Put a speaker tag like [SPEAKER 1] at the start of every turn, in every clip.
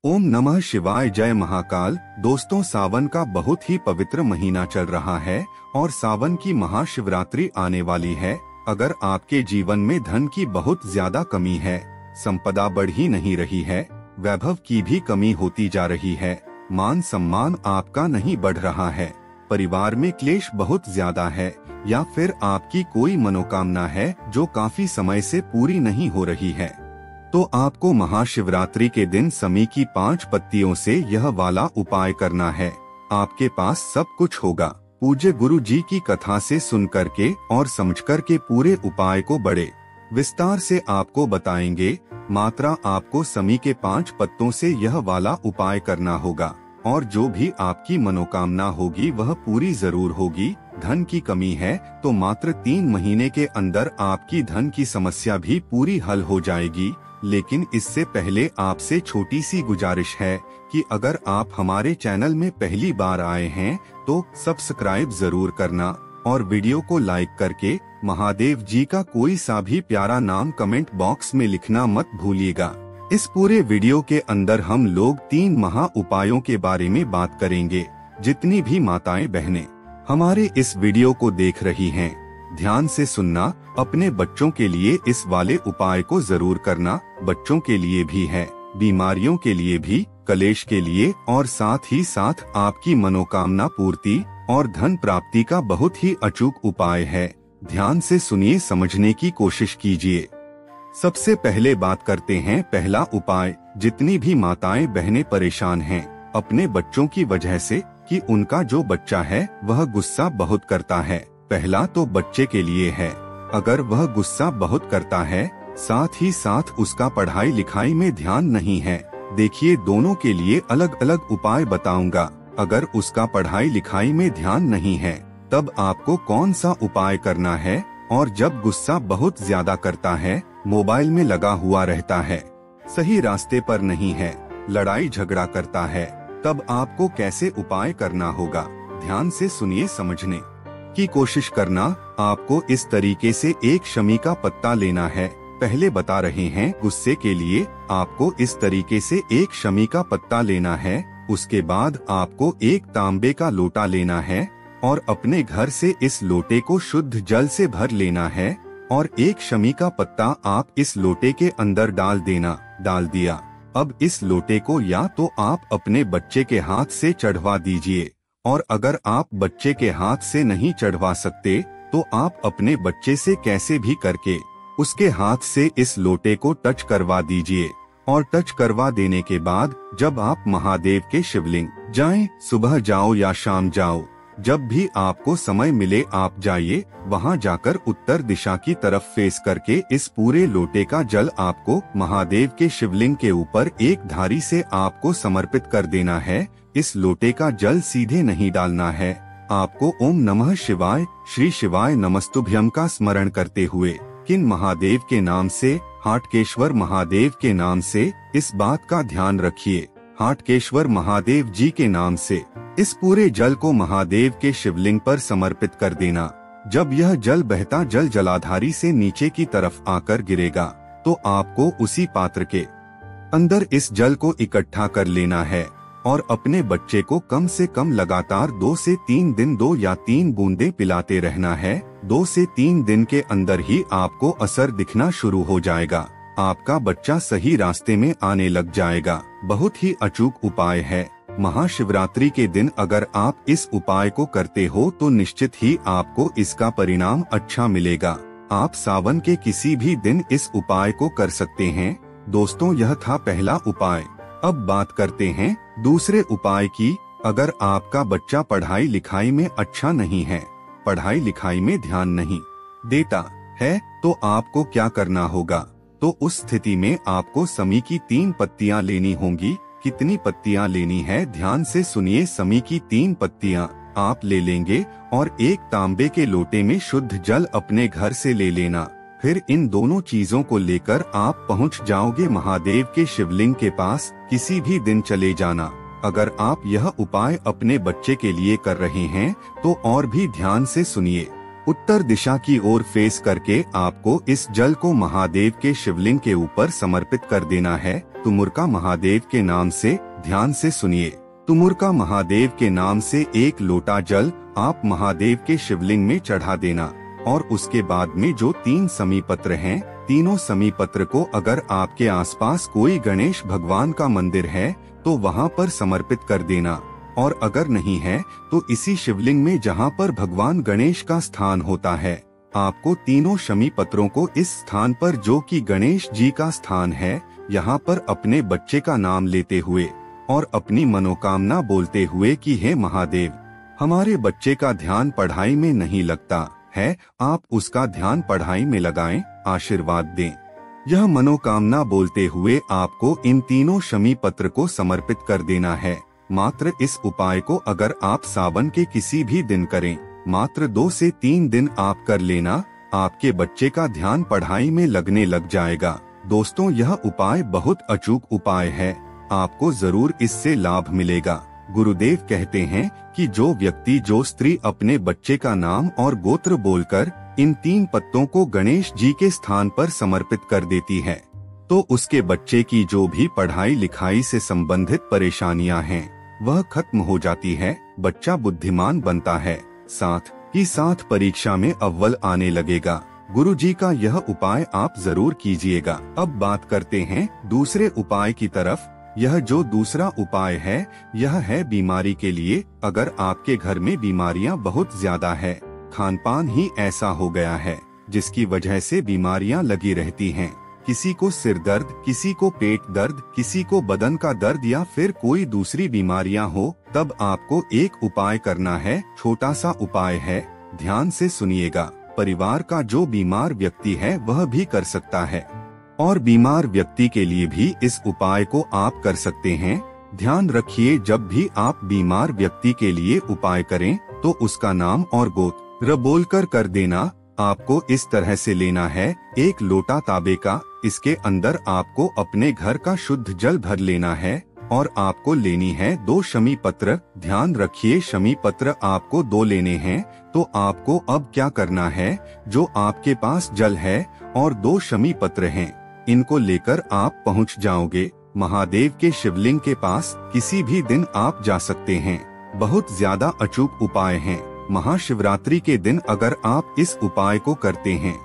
[SPEAKER 1] ओम नमः शिवाय। जय महाकाल। दोस्तों, सावन का बहुत ही पवित्र महीना चल रहा है और सावन की महाशिवरात्रि आने वाली है। अगर आपके जीवन में धन की बहुत ज्यादा कमी है, संपदा बढ़ ही नहीं रही है, वैभव की भी कमी होती जा रही है, मान सम्मान आपका नहीं बढ़ रहा है, परिवार में क्लेश बहुत ज्यादा है, या फिर आपकी कोई मनोकामना है जो काफी समय से पूरी नहीं हो रही है, तो आपको महाशिवरात्रि के दिन समी की 5 पत्तियों से यह वाला उपाय करना है। आपके पास सब कुछ होगा। पूज्य गुरु जी की कथा से सुन करके और समझ कर के पूरे उपाय को बड़े विस्तार से आपको बताएंगे। मात्रा आपको समी के 5 पत्तों से यह वाला उपाय करना होगा और जो भी आपकी मनोकामना होगी वह पूरी जरूर होगी। धन की कमी है तो मात्र 3 महीने के अंदर आपकी धन की समस्या भी पूरी हल हो जाएगी। लेकिन इससे पहले आपसे छोटी सी गुजारिश है कि अगर आप हमारे चैनल में पहली बार आए हैं तो सब्सक्राइब जरूर करना और वीडियो को लाइक करके महादेव जी का कोई सा भी प्यारा नाम कमेंट बॉक्स में लिखना मत भूलिएगा। इस पूरे वीडियो के अंदर हम लोग 3 महा उपायों के बारे में बात करेंगे। जितनी भी माताएं बहनें हमारे इस वीडियो को देख रही हैं, ध्यान से सुनना। अपने बच्चों के लिए इस वाले उपाय को जरूर करना। बच्चों के लिए भी है, बीमारियों के लिए भी, कलेश के लिए और साथ ही साथ आपकी मनोकामना पूर्ति और धन प्राप्ति का बहुत ही अचूक उपाय है। ध्यान से सुनिए, समझने की कोशिश कीजिए। सबसे पहले बात करते हैं पहला उपाय। जितनी भी माताएं बहनें परेशान हैं अपने बच्चों की वजह से कि उनका जो बच्चा है वह गुस्सा बहुत करता है। पहला तो बच्चे के लिए है, अगर वह गुस्सा बहुत करता है साथ ही साथ उसका पढ़ाई लिखाई में ध्यान नहीं है, देखिए दोनों के लिए अलग अलग उपाय बताऊंगा। अगर उसका पढ़ाई लिखाई में ध्यान नहीं है तब आपको कौन सा उपाय करना है, और जब गुस्सा बहुत ज्यादा करता है, मोबाइल में लगा हुआ रहता है, सही रास्ते पर नहीं है, लड़ाई झगड़ा करता है, तब आपको कैसे उपाय करना होगा। ध्यान से सुनिए, समझने की कोशिश करना। आपको इस तरीके से एक शमी का पत्ता लेना है। पहले बता रहे हैं, गुस्से के लिए आपको इस तरीके से एक शमी का पत्ता लेना है। उसके बाद आपको एक तांबे का लोटा लेना है और अपने घर से इस लोटे को शुद्ध जल से भर लेना है और एक शमी का पत्ता आप इस लोटे के अंदर डाल दिया। अब इस लोटे को या तो आप अपने बच्चे के हाथ से चढ़वा दीजिए, और अगर आप बच्चे के हाथ से नहीं चढ़वा सकते तो आप अपने बच्चे से कैसे भी करके उसके हाथ से इस लोटे को टच करवा दीजिए। और टच करवा देने के बाद जब आप महादेव के शिवलिंग जाएं, सुबह जाओ या शाम जाओ, जब भी आपको समय मिले आप जाइए। वहां जाकर उत्तर दिशा की तरफ फेस करके इस पूरे लोटे का जल आपको महादेव के शिवलिंग के ऊपर एक धारी से आपको समर्पित कर देना है। इस लोटे का जल सीधे नहीं डालना है। आपको ओम नमः शिवाय, श्री शिवाय नमस्तुभ्यम का स्मरण करते हुए किन महादेव के नाम से, हाटकेश्वर महादेव के नाम से, इस बात का ध्यान रखिए, हाटकेश्वर महादेव जी के नाम से इस पूरे जल को महादेव के शिवलिंग पर समर्पित कर देना। जब यह जल बहता जल जलाधारी से नीचे की तरफ आकर गिरेगा तो आपको उसी पात्र के अंदर इस जल को इकट्ठा कर लेना है और अपने बच्चे को कम से कम लगातार 2 से 3 दिन 2 या 3 बूंदें पिलाते रहना है। 2 से 3 दिन के अंदर ही आपको असर दिखना शुरू हो जाएगा। आपका बच्चा सही रास्ते में आने लग जाएगा। बहुत ही अचूक उपाय है। महाशिवरात्रि के दिन अगर आप इस उपाय को करते हो तो निश्चित ही आपको इसका परिणाम अच्छा मिलेगा। आप सावन के किसी भी दिन इस उपाय को कर सकते हैं। दोस्तों, यह था पहला उपाय। अब बात करते हैं दूसरे उपाय की। अगर आपका बच्चा पढ़ाई लिखाई में अच्छा नहीं है, पढ़ाई लिखाई में ध्यान नहीं देता है, तो आपको क्या करना होगा। तो उस स्थिति में आपको समी की 3 पत्तियां लेनी होंगी। कितनी पत्तियां लेनी है, ध्यान से सुनिए। समी की 3 पत्तियां आप ले लेंगे और एक तांबे के लोटे में शुद्ध जल अपने घर से ले लेना। फिर इन दोनों चीजों को लेकर आप पहुंच जाओगे महादेव के शिवलिंग के पास। किसी भी दिन चले जाना। अगर आप यह उपाय अपने बच्चे के लिए कर रहे हैं तो और भी ध्यान से सुनिए। उत्तर दिशा की ओर फेस करके आपको इस जल को महादेव के शिवलिंग के ऊपर समर्पित कर देना है। तुमुरका महादेव के नाम से। ध्यान से सुनिए, तुमुरका महादेव के नाम से 1 लोटा जल आप महादेव के शिवलिंग में चढ़ा देना और उसके बाद में जो 3 समीपत्र हैं, तीनों समीपत्र को अगर आपके आसपास कोई गणेश भगवान का मंदिर है तो वहाँ पर समर्पित कर देना, और अगर नहीं है तो इसी शिवलिंग में जहाँ पर भगवान गणेश का स्थान होता है, आपको तीनों शमी पत्रों को इस स्थान पर जो कि गणेश जी का स्थान है, यहाँ पर अपने बच्चे का नाम लेते हुए और अपनी मनोकामना बोलते हुए कि हे महादेव, हमारे बच्चे का ध्यान पढ़ाई में नहीं लगता है, आप उसका ध्यान पढ़ाई में लगाएं, आशीर्वाद दें। यह मनोकामना बोलते हुए आपको इन तीनों शमी पत्र को समर्पित कर देना है। मात्र इस उपाय को अगर आप सावन के किसी भी दिन करें, मात्र 2 से 3 दिन आप कर लेना, आपके बच्चे का ध्यान पढ़ाई में लगने लग जाएगा। दोस्तों, यह उपाय बहुत अचूक उपाय है, आपको जरूर इससे लाभ मिलेगा। गुरुदेव कहते हैं कि जो स्त्री अपने बच्चे का नाम और गोत्र बोलकर इन 3 पत्तों को गणेश जी के स्थान पर समर्पित कर देती है, तो उसके बच्चे की जो भी पढ़ाई लिखाई से संबंधित परेशानियां हैं, वह खत्म हो जाती है, बच्चा बुद्धिमान बनता है, साथ ही साथ परीक्षा में अव्वल आने लगेगा। गुरु जी का यह उपाय आप जरूर कीजिएगा। अब बात करते हैं दूसरे उपाय की तरफ। यह जो दूसरा उपाय है, यह है बीमारी के लिए। अगर आपके घर में बीमारियां बहुत ज्यादा है, खानपान ही ऐसा हो गया है जिसकी वजह से बीमारियां लगी रहती हैं, किसी को सिर दर्द, किसी को पेट दर्द, किसी को बदन का दर्द या फिर कोई दूसरी बीमारियां हो, तब आपको एक उपाय करना है। छोटा सा उपाय है, ध्यान से सुनिएगा। परिवार का जो बीमार व्यक्ति है वह भी कर सकता है, और बीमार व्यक्ति के लिए भी इस उपाय को आप कर सकते हैं। ध्यान रखिए, जब भी आप बीमार व्यक्ति के लिए उपाय करें तो उसका नाम और गोत्र बोलकर कर देना। आपको इस तरह से लेना है, 1 लोटा तांबे का, इसके अंदर आपको अपने घर का शुद्ध जल भर लेना है और आपको लेनी है 2 शमी पत्र। ध्यान रखिए, शमी पत्र आपको 2 लेने हैं। तो आपको अब क्या करना है, जो आपके पास जल है और 2 शमी पत्र हैं, इनको लेकर आप पहुंच जाओगे महादेव के शिवलिंग के पास। किसी भी दिन आप जा सकते हैं, बहुत ज्यादा अचूक उपाय है। महाशिवरात्रि के दिन अगर आप इस उपाय को करते हैं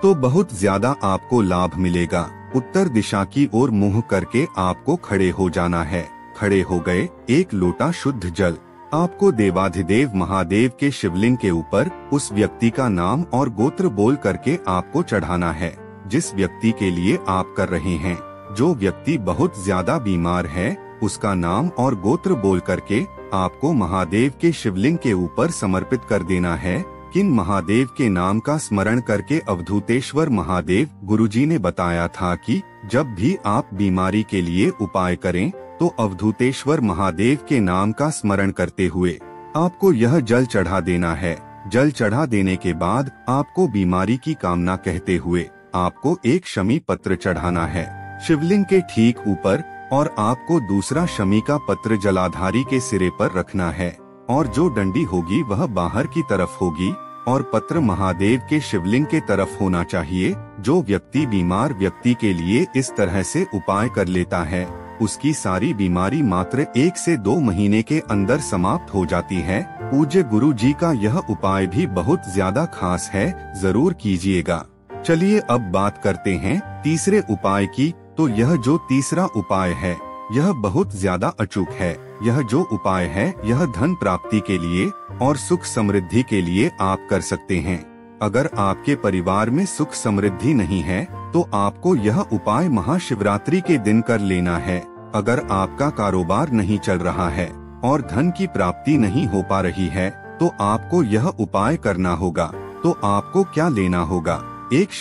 [SPEAKER 1] तो बहुत ज्यादा आपको लाभ मिलेगा। उत्तर दिशा की ओर मुंह करके आपको खड़े हो जाना है। खड़े हो गए, 1 लोटा शुद्ध जल आपको देवाधिदेव महादेव के शिवलिंग के ऊपर उस व्यक्ति का नाम और गोत्र बोल करके आपको चढ़ाना है, जिस व्यक्ति के लिए आप कर रहे हैं। जो व्यक्ति बहुत ज्यादा बीमार है, उसका नाम और गोत्र बोल करके आपको महादेव के शिवलिंग के ऊपर समर्पित कर देना है। किन महादेव के नाम का स्मरण करके? अवधूतेश्वर महादेव। गुरुजी ने बताया था कि जब भी आप बीमारी के लिए उपाय करें तो अवधूतेश्वर महादेव के नाम का स्मरण करते हुए आपको यह जल चढ़ा देना है। जल चढ़ा देने के बाद आपको बीमारी की कामना कहते हुए आपको 1 शमी पत्र चढ़ाना है शिवलिंग के ठीक ऊपर, और आपको दूसरा शमी का पत्र जलाधारी के सिरे पर रखना है, और जो डंडी होगी वह बाहर की तरफ होगी और पत्र महादेव के शिवलिंग के तरफ होना चाहिए। जो व्यक्ति बीमार व्यक्ति के लिए इस तरह से उपाय कर लेता है, उसकी सारी बीमारी मात्र 1 से 2 महीने के अंदर समाप्त हो जाती है। पूज्य गुरु जी का यह उपाय भी बहुत ज्यादा खास है, जरूर कीजिएगा। चलिए अब बात करते हैं तीसरे उपाय की। तो यह जो तीसरा उपाय है, यह बहुत ज्यादा अचूक है। यह जो उपाय है, यह धन प्राप्ति के लिए और सुख समृद्धि के लिए आप कर सकते हैं। अगर आपके परिवार में सुख समृद्धि नहीं है तो आपको यह उपाय महाशिवरात्रि के दिन कर लेना है। अगर आपका कारोबार नहीं चल रहा है और धन की प्राप्ति नहीं हो पा रही है तो आपको यह उपाय करना होगा। तो आपको क्या लेना होगा? 1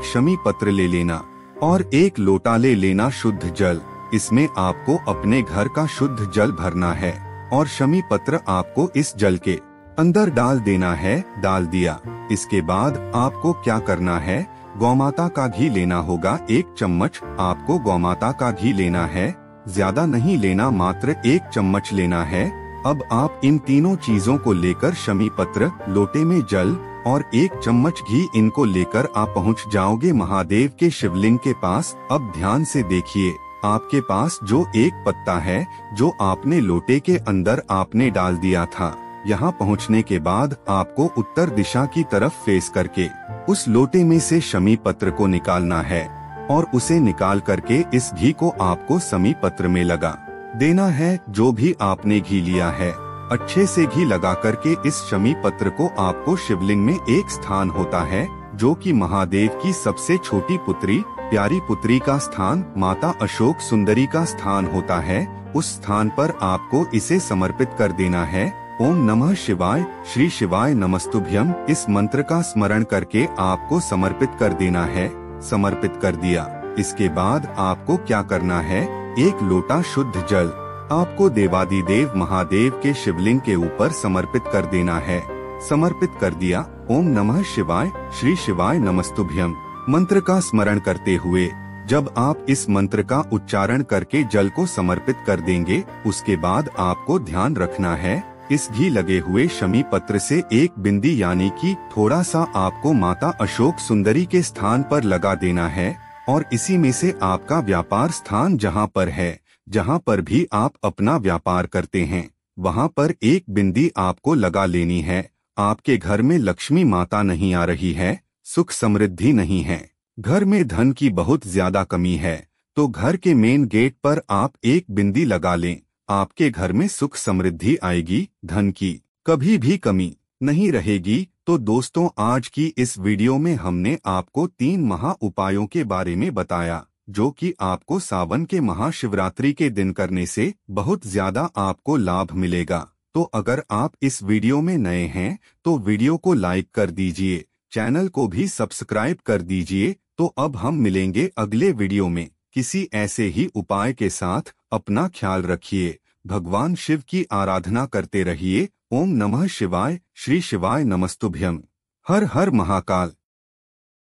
[SPEAKER 1] शमी पत्र ले लेना और 1 लोटा ले लेना शुद्ध जल। इसमें आपको अपने घर का शुद्ध जल भरना है और शमी पत्र आपको इस जल के अंदर डाल देना है। डाल दिया, इसके बाद आपको क्या करना है? गौमाता का घी लेना होगा। 1 चम्मच आपको गौमाता का घी लेना है, ज्यादा नहीं लेना, मात्र 1 चम्मच लेना है। अब आप इन तीनों चीजों को लेकर शमी पत्र, लोटे में जल और 1 चम्मच घी इनको लेकर आप पहुंच जाओगे महादेव के शिवलिंग के पास। अब ध्यान से देखिए, आपके पास जो एक पत्ता है जो आपने लोटे के अंदर आपने डाल दिया था, यहाँ पहुँचने के बाद आपको उत्तर दिशा की तरफ फेस करके उस लोटे में से शमी पत्र को निकालना है और उसे निकाल करके इस घी को आपको शमी पत्र में लगा देना है। जो भी आपने घी लिया है अच्छे से घी लगा करके इस शमी पत्र को आपको शिवलिंग में एक स्थान होता है जो कि महादेव की सबसे छोटी पुत्री प्यारी पुत्री का स्थान माता अशोक सुंदरी का स्थान होता है। उस स्थान पर आपको इसे समर्पित कर देना है। ओम नमः शिवाय, श्री शिवाय नमस्तुभ्यम इस मंत्र का स्मरण करके आपको समर्पित कर देना है। समर्पित कर दिया, इसके बाद आपको क्या करना है, 1 लोटा शुद्ध जल आपको देवादिदेव महादेव के शिवलिंग के ऊपर समर्पित कर देना है। समर्पित कर दिया। ओम नमः शिवाय, श्री शिवाय नमस्तुभ्यम मंत्र का स्मरण करते हुए जब आप इस मंत्र का उच्चारण करके जल को समर्पित कर देंगे, उसके बाद आपको ध्यान रखना है इस घी लगे हुए शमी पत्र से 1 बिंदी यानी कि थोड़ा सा आपको माता अशोक सुंदरी के स्थान पर लगा देना है और इसी में से आपका व्यापार स्थान जहाँ पर है, जहाँ पर भी आप अपना व्यापार करते हैं, वहाँ पर 1 बिंदी आपको लगा लेनी है। आपके घर में लक्ष्मी माता नहीं आ रही है, सुख समृद्धि नहीं है, घर में धन की बहुत ज्यादा कमी है, तो घर के मेन गेट पर आप 1 बिंदी लगा लें। आपके घर में सुख समृद्धि आएगी, धन की कभी भी कमी नहीं रहेगी। तो दोस्तों, आज की इस वीडियो में हमने आपको 3 महा उपायों के बारे में बताया जो कि आपको सावन के महाशिवरात्रि के दिन करने से बहुत ज्यादा आपको लाभ मिलेगा। तो अगर आप इस वीडियो में नए हैं तो वीडियो को लाइक कर दीजिए, चैनल को भी सब्सक्राइब कर दीजिए। तो अब हम मिलेंगे अगले वीडियो में किसी ऐसे ही उपाय के साथ। अपना ख्याल रखिए, भगवान शिव की आराधना करते रहिए। ओम नमः शिवाय, श्री शिवाय नमस्तुभ्यम। हर हर महाकाल।